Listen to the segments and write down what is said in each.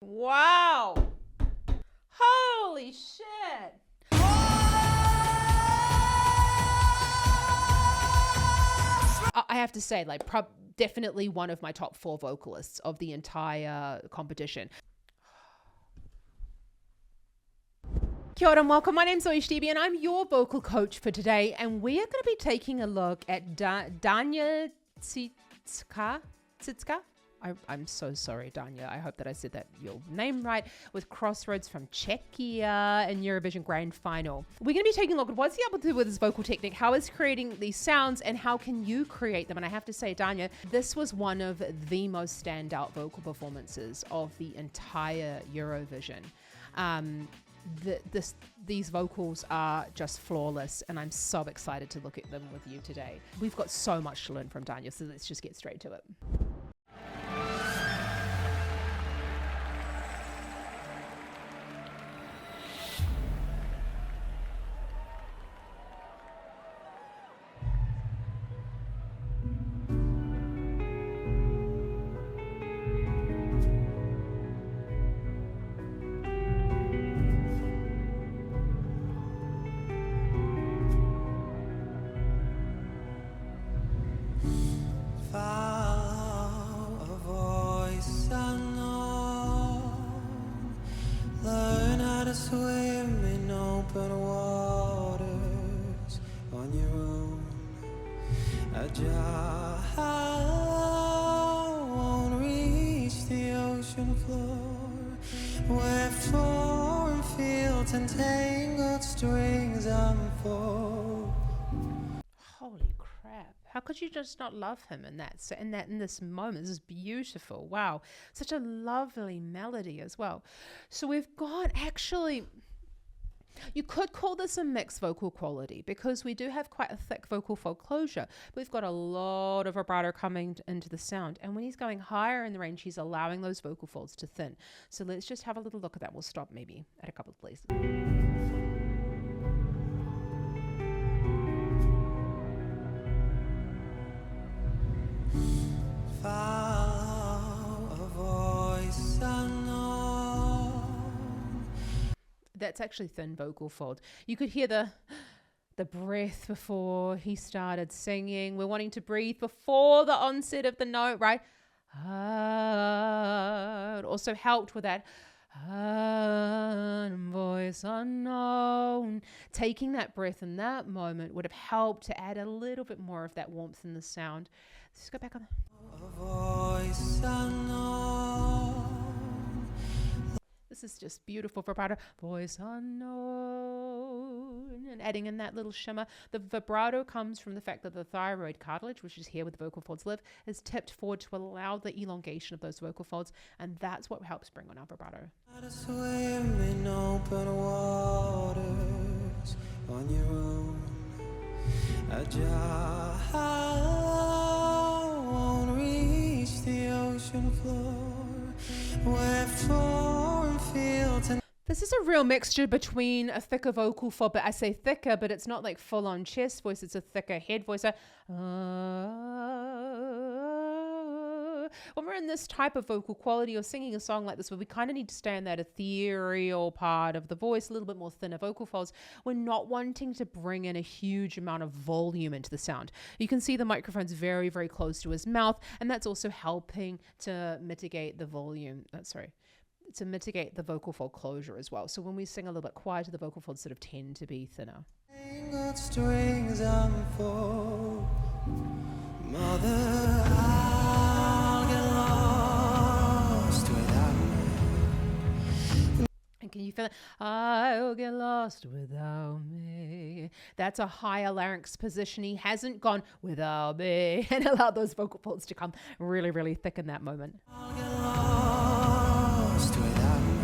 Wow. Holy shit. I have to say, like, definitely one of my top 4 vocalists of the entire competition. Kia ora and welcome. My name's Zoe Stevie and I'm your vocal coach for today. And we are going to be taking a look at Dania Zizka. I'm so sorry, Dania. I hope that I said that your name right. With CROSSROADS from Czechia in Eurovision Grand Final. We're going to be taking a look at what's he able to do with his vocal technique, how is creating these sounds, and how can you create them. And I have to say, Dania, this was one of the most standout vocal performances of the entire Eurovision. These vocals are just flawless, and I'm so excited to look at them with you today. We've got so much to learn from Dania, so let's just get straight to it. Swim in open waters on your own. A jar won't reach the ocean floor, where foreign fields and tangled strings unfold. Holy crap. How could you just not love him in this moment? This is beautiful. Wow. Such a lovely melody as well. So we've got actually, you could call this a mixed vocal quality because we do have quite a thick vocal fold closure. We've got a lot of vibrato coming into the sound. And when he's going higher in the range, he's allowing those vocal folds to thin. So let's just have a little look at that. We'll stop maybe at a couple of places. That's actually thin vocal fold. You could hear the breath before he started singing. We're wanting to breathe before the onset of the note, right? It also helped with that voice unknown. Taking that breath in that moment would have helped to add a little bit more of that warmth in the sound. Let's just go back on. A voice unknown. This is just beautiful vibrato. Voice unknown. And adding in that little shimmer. The vibrato comes from the fact that the thyroid cartilage, which is here where the vocal folds live, is tipped forward to allow the elongation of those vocal folds. And that's what helps bring on our vibrato. Swim in open waters on your own. A jar won't reach the ocean floor, where foreign fields and this is a real mixture between a thicker vocal fold, but I say thicker, but it's not like full-on chest voice, it's a thicker head voice. When we're in this type of vocal quality or singing a song like this, where we kind of need to stay in that ethereal part of the voice, a little bit more thinner vocal folds, we're not wanting to bring in a huge amount of volume into the sound. You can see the microphone's very, very close to his mouth, and that's also helping to mitigate the volume. To mitigate the vocal fold closure as well. So when we sing a little bit quieter, the vocal folds sort of tend to be thinner. tangled strings unfold. Mother, I'll get lost without me. And can you feel it? I'll get lost without me. That's a higher larynx position. He hasn't gone without me and allowed those vocal folds to come really, really thick in that moment. I'll get lost without me.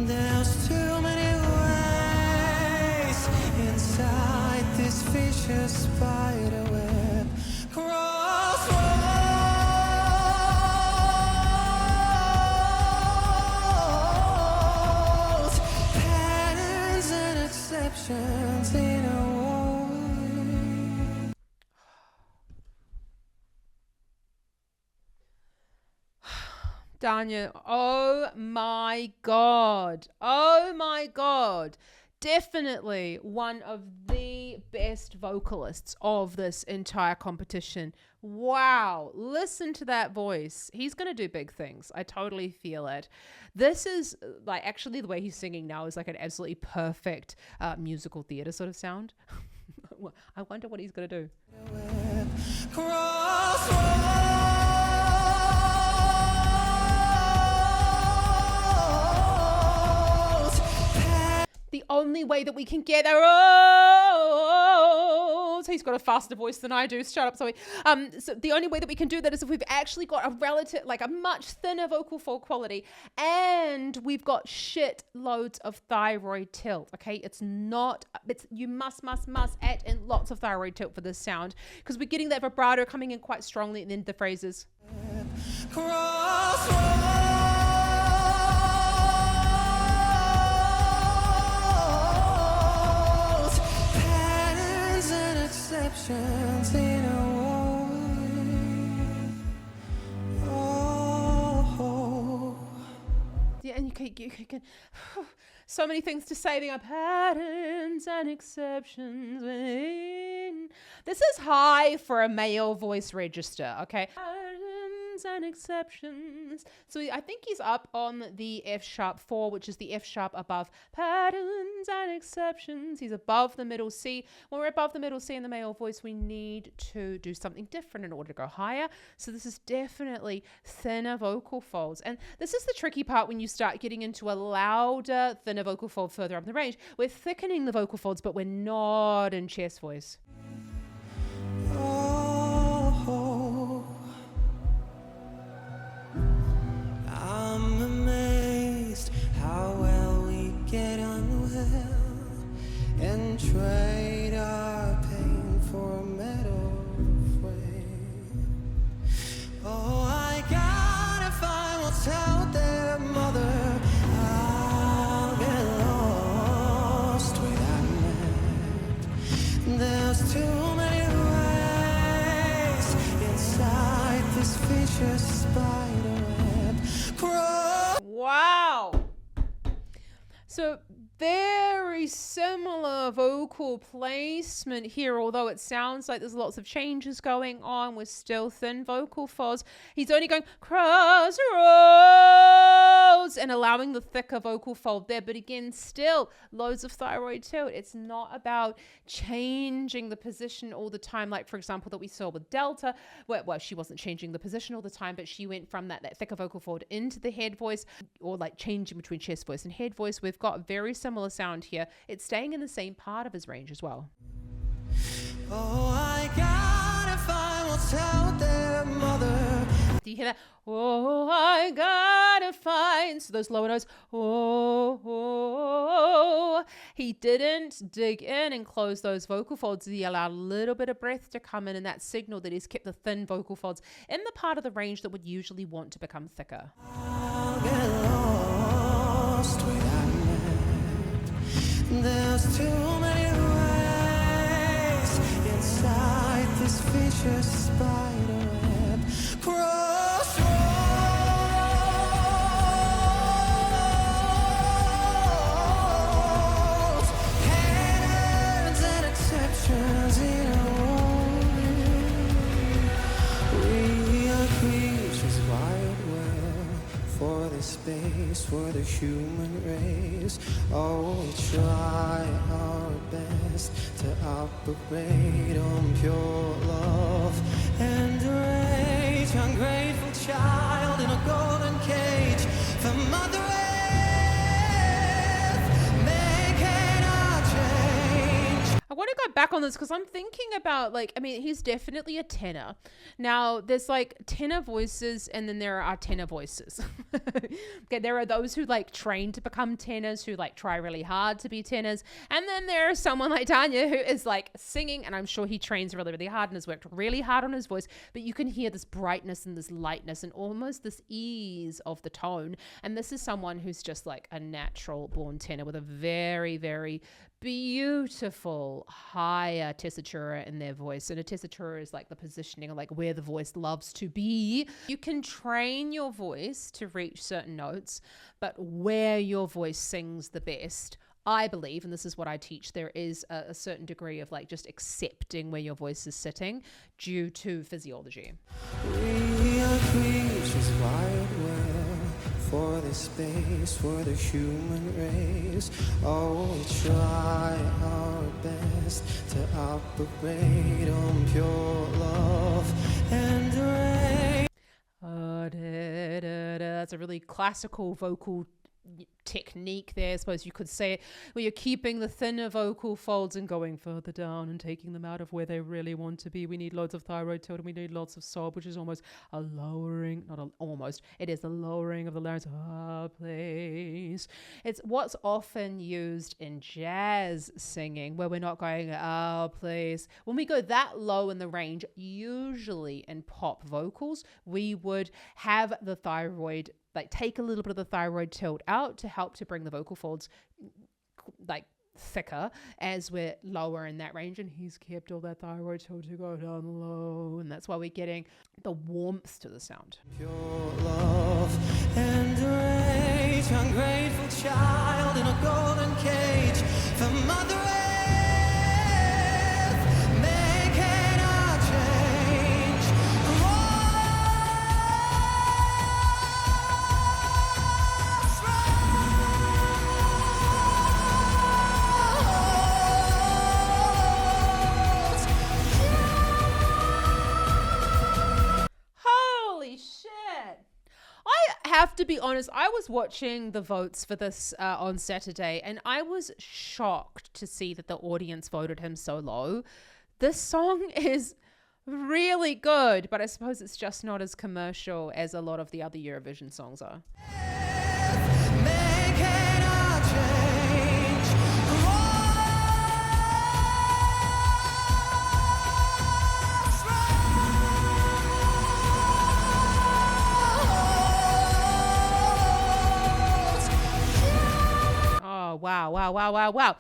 There's too many ways inside this vicious spider web. Crossroads, patterns and exceptions in a Danya, oh my God. Oh my God. Definitely one of the best vocalists of this entire competition. Wow. Listen to that voice. He's going to do big things. I totally feel it. This is like, actually the way he's singing now is like an absolutely perfect musical theater sort of sound. I wonder what he's going to do. The only way that we can get there, he's got a faster voice than I do. Shut up, Zoe. So the only way that we can do that is if we've actually got a relative, like a much thinner vocal fold quality, and we've got shit loads of thyroid tilt. Okay, it's you must add in lots of thyroid tilt for this sound because we're getting that vibrato coming in quite strongly in the phrases. Exceptions in a way. Oh. Yeah, and you can so many things to say. There are patterns and exceptions within. This is high for a male voice register, okay? Patterns and exceptions. So I think he's up on the F sharp 4, which is the F sharp above patterns and exceptions. He's above the middle C. When we're above the middle C in the male voice, we need to do something different in order to go higher. So this is definitely thinner vocal folds. And this is the tricky part when you start getting into a louder, thinner vocal fold further up the range. We're thickening the vocal folds, but we're not in chest voice. Oh, I'm amazed how well we get on well and trade our pain for a metal frame. Oh, I gotta find what's out there, mother. I'll get lost without a map. There's too many ways inside this vicious spider web. Wow. So very similar vocal placement here, although it sounds like there's lots of changes going on with still thin vocal folds. He's only going crossroads and allowing the thicker vocal fold there, but again, still loads of thyroid tilt. It's not about changing the position all the time, like for example that we saw with Delta, where, well, she wasn't changing the position all the time, but she went from that thicker vocal fold into the head voice, or like changing between chest voice and head voice. We've got very similar sound here. It's staying in the same part of his range as well. Oh, I gotta find what's out there, mother. Do you hear that? Oh, I gotta find. So those lower notes. Oh. He didn't dig in and close those vocal folds. He allowed a little bit of breath to come in, and that signal that he's kept the thin vocal folds in the part of the range that would usually want to become thicker. I'll get lost without a map. There's too many ways inside this vicious spider web. Crossroads, patterns and exceptions in a way. We are creatures wired well for the space, for the human race. Oh, we try our best to operate on pure love and rage. Ungrateful child in a golden cage. The Mother Earth making a change. I want to go back on this because I'm thinking about, like, I mean, he's definitely a tenor. Now, there's like tenor voices, and then there are tenor voices. Okay, there are those who like train to become tenors, who like try really hard to be tenors. And then there is someone like Danya who is like singing, and I'm sure he trains really, really hard and has worked really hard on his voice, but you can hear this brightness and this lightness and almost this ease of the tone. And this is someone who's just like a natural born tenor with a very, very beautiful higher tessitura in their voice. And a tessitura is like the positioning, like where the voice loves to be. You can train your voice to reach certain notes, but where your voice sings the best, I believe, and this is what I teach, there is a certain degree of like just accepting where your voice is sitting due to physiology. We are creatures wired well for the space, for the human race. Oh, we try our best to operate on pure love and rain. That's a really classical vocal technique there, I suppose you could say it, where you're keeping the thinner vocal folds and going further down and taking them out of where they really want to be. We need loads of thyroid tilt and we need lots of sob, which is almost a lowering, it is a lowering of the larynx. Please. It's what's often used in jazz singing, where we're not going, please. When we go that low in the range, usually in pop vocals, we would have the thyroid, like take a little bit of the thyroid tilt out to help to bring the vocal folds like thicker as we're lower in that range. And he's kept all that thyroid tilt to go down low, and that's why we're getting the warmth to the sound. Pure love and rage, ungrateful child in a golden cage. The mother earth making a change. Holy shit. I have to be honest, I was watching the votes for this on Saturday, and I was shocked to see that the audience voted him so low. This song is really good, but I suppose it's just not as commercial as a lot of the other Eurovision songs are. Wow.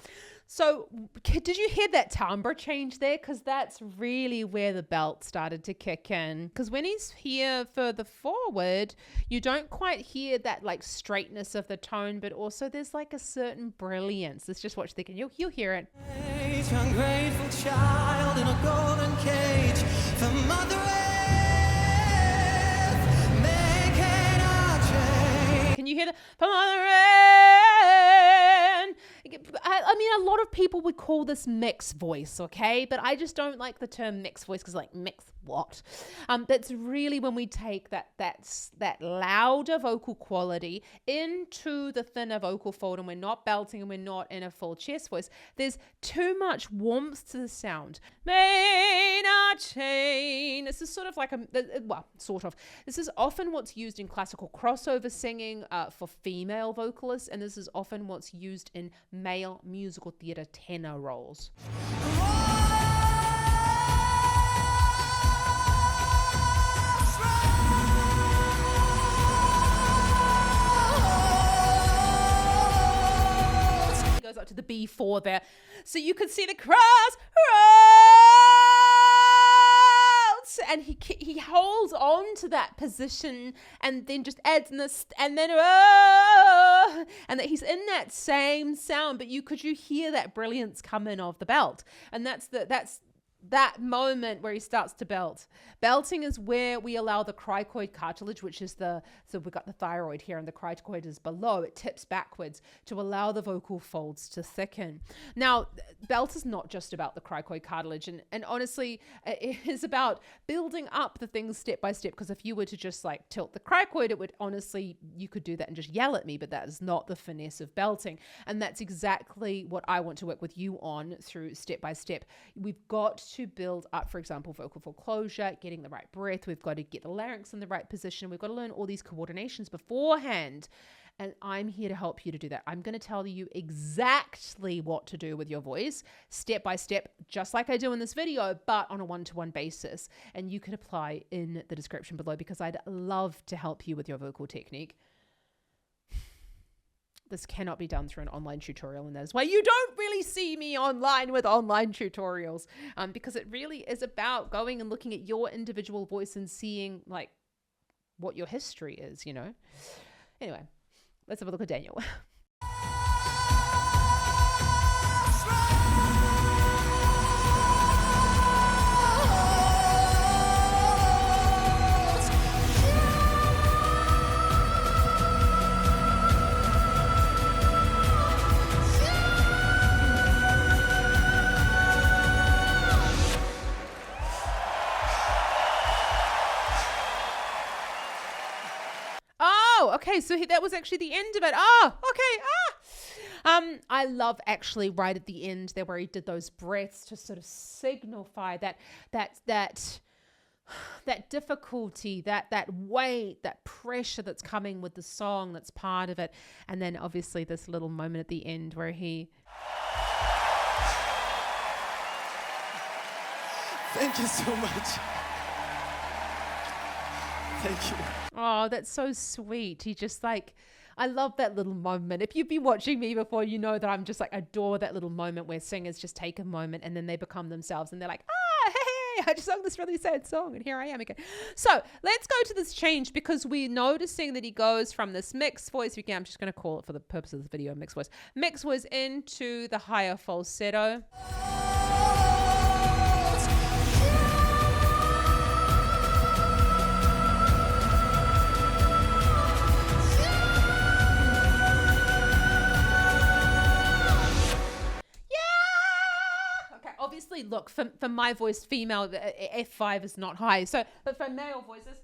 So did you hear that timbre change there? Because that's really where the belt started to kick in. Because when he's here further forward, you don't quite hear that like straightness of the tone, but also there's like a certain brilliance. Let's just watch the again. You'll hear it. Ungrateful child in a golden cage. The mother earth making a change. Can you hear the I mean, a lot of people would call this mixed voice, okay? But I just don't like the term mixed voice because, like, mixed what? That's really when we take that louder vocal quality into the thinner vocal fold, and we're not belting and we're not in a full chest voice. There's too much warmth to the sound. May not change. This is sort of like This is often what's used in classical crossover singing for female vocalists, and this is often what's used in male musical theatre tenor roles. Goes up to the B4 there. So you could see the crossroads, and he holds on to that position and then just adds in this, and then and that he's in that same sound, but you hear that brilliance coming off the belt, and that's that moment where he starts to belt. Belting is where we allow the cricoid cartilage, which is so we've got the thyroid here and the cricoid is below, it tips backwards to allow the vocal folds to thicken. Now, belt is not just about the cricoid cartilage, and honestly, it is about building up the things step by step, because if you were to just like tilt the cricoid, it would honestly, you could do that and just yell at me, but that is not the finesse of belting. And that's exactly what I want to work with you on through step by step. We've got to build up, for example, vocal fold closure, getting the right breath. We've got to get the larynx in the right position. We've got to learn all these coordinations beforehand. And I'm here to help you to do that. I'm going to tell you exactly what to do with your voice, step by step, just like I do in this video, but on a one-to-one basis. And you can apply in the description below, because I'd love to help you with your vocal technique. This cannot be done through an online tutorial, and that is why you don't really only see me online with online tutorials, because it really is about going and looking at your individual voice and seeing like what your history is, you know. Anyway, let's have a look at Daniel. Okay, so that was actually the end of it. Oh, okay. I love actually right at the end there where he did those breaths to sort of signify that difficulty, that weight, that pressure that's coming with the song, that's part of it. And then obviously this little moment at the end where he... Thank you so much. Thank you. Oh, that's so sweet. He just like, I love that little moment. If you've been watching me before, you know that I'm just like adore that little moment where singers just take a moment and then they become themselves and they're like, hey, I just sung this really sad song and here I am again. So let's go to this change because we're noticing that he goes from this mixed voice. Again, I'm just going to call it for the purpose of the video, mixed voice into the higher falsetto. Obviously, look, for my voice, female, F5 is not high. So, but for male voices,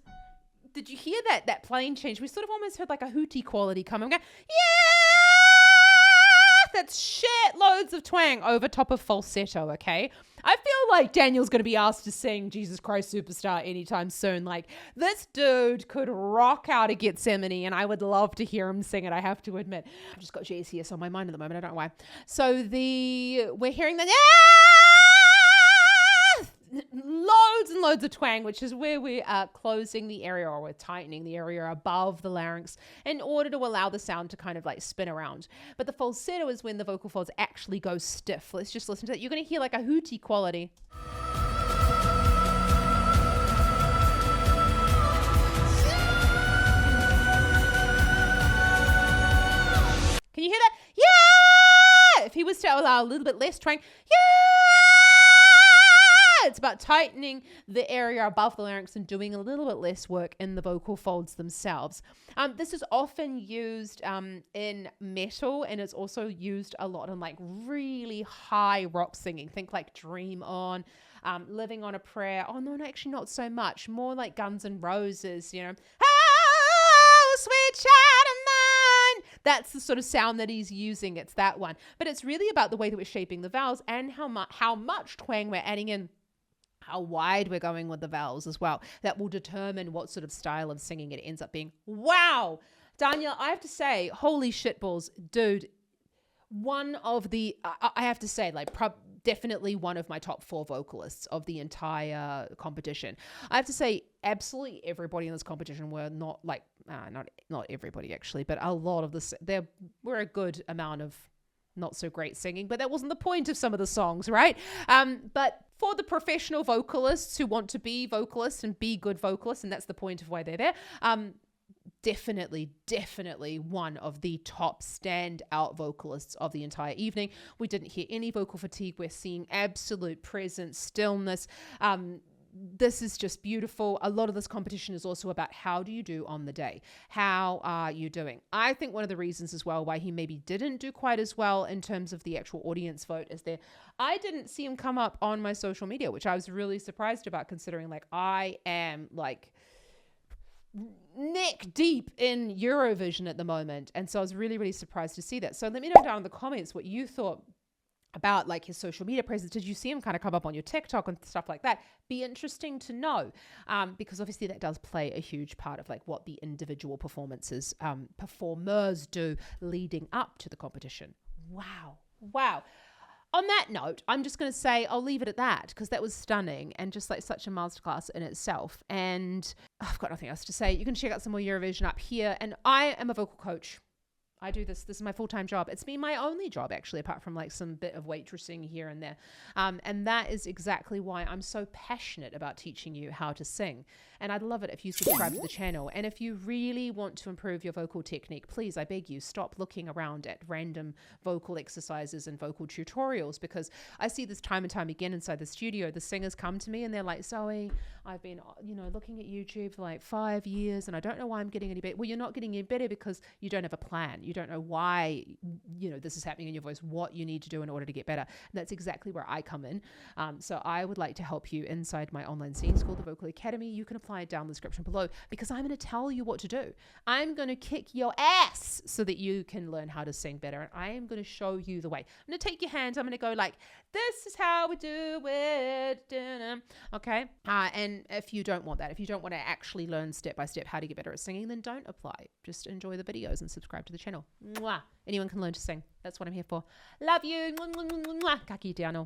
did you hear that plane change? We sort of almost heard like a hooty quality coming. Yeah! That's shit loads of twang over top of falsetto, okay? I feel like Daniel's going to be asked to sing Jesus Christ Superstar anytime soon. Like, this dude could rock out a Gethsemane, and I would love to hear him sing it, I have to admit. I've just got JCS on my mind at the moment, I don't know why. So we're hearing that... loads and loads of twang, which is where we are closing the area, or we're tightening the area above the larynx in order to allow the sound to kind of like spin around. But the falsetto is when the vocal folds actually go stiff. Let's just listen to that. You're going to hear like a hooty quality. Can you hear that? Yeah! If he was to allow a little bit less twang, yeah! It's about tightening the area above the larynx and doing a little bit less work in the vocal folds themselves. This is often used in metal, and it's also used a lot in like really high rock singing. Think like Dream On, Living on a Prayer. Oh no, actually not so much. More like Guns N' Roses, you know. Oh, sweet child of mine. That's the sort of sound that he's using. It's that one. But it's really about the way that we're shaping the vowels and how much twang we're adding in. How wide we're going with the vowels as well. That will determine what sort of style of singing it ends up being. Wow. Daniel, I have to say, holy shitballs, dude, one of the, I have to say, like, definitely one of my top 4 vocalists of the entire competition. I have to say, absolutely everybody in this competition were not like, not everybody actually, but a lot of this, there were a good amount of not so great singing, but that wasn't the point of some of the songs, right? But for the professional vocalists who want to be vocalists and be good vocalists, and that's the point of why they're there, definitely one of the top standout vocalists of the entire evening. We didn't hear any vocal fatigue. We're seeing absolute presence, stillness. This is just beautiful. A lot of this competition is also about how do you do on the day? How are you doing? I think one of the reasons as well why he maybe didn't do quite as well in terms of the actual audience vote is I didn't see him come up on my social media, which I was really surprised about, considering like I am like neck deep in Eurovision at the moment. And so I was really, really surprised to see that. So let me know down in the comments what you thought about like his social media presence. Did you see him kind of come up on your TikTok and stuff like that? Be interesting to know, because obviously that does play a huge part of like what the individual performers do leading up to the competition. Wow. On that note, I'm just going to say I'll leave it at that, because that was stunning and just like such a masterclass in itself. And I've got nothing else to say. You can check out some more Eurovision up here. And I am a vocal coach. I do this. This is my full-time job. It's been my only job, actually, apart from like some bit of waitressing here and there. And that is exactly why I'm so passionate about teaching you how to sing. And I'd love it if you subscribe to the channel. And if you really want to improve your vocal technique, please, I beg you, stop looking around at random vocal exercises and vocal tutorials, because I see this time and time again inside the studio. The singers come to me and they're like, Zoe, I've been, looking at YouTube for like 5 years and I don't know why I'm getting any better. Well, you're not getting any better because you don't have a plan. You don't know why, this is happening in your voice, what you need to do in order to get better. And that's exactly where I come in. So I would like to help you inside my online singing school, the Vocal Academy. You can apply it down in the description below, because I'm going to tell you what to do. I'm going to kick your ass so that you can learn how to sing better. And I am going to show you the way. I'm going to take your hands. I'm going to go like, this is how we do it. Okay. And if you don't want that, if you don't want to actually learn step by step how to get better at singing, then don't apply. Just enjoy the videos and subscribe to the channel. Mwah. Anyone can learn to sing. That's what I'm here for. Love you. Mwah, mwah, mwah, mwah. Ka kite anō.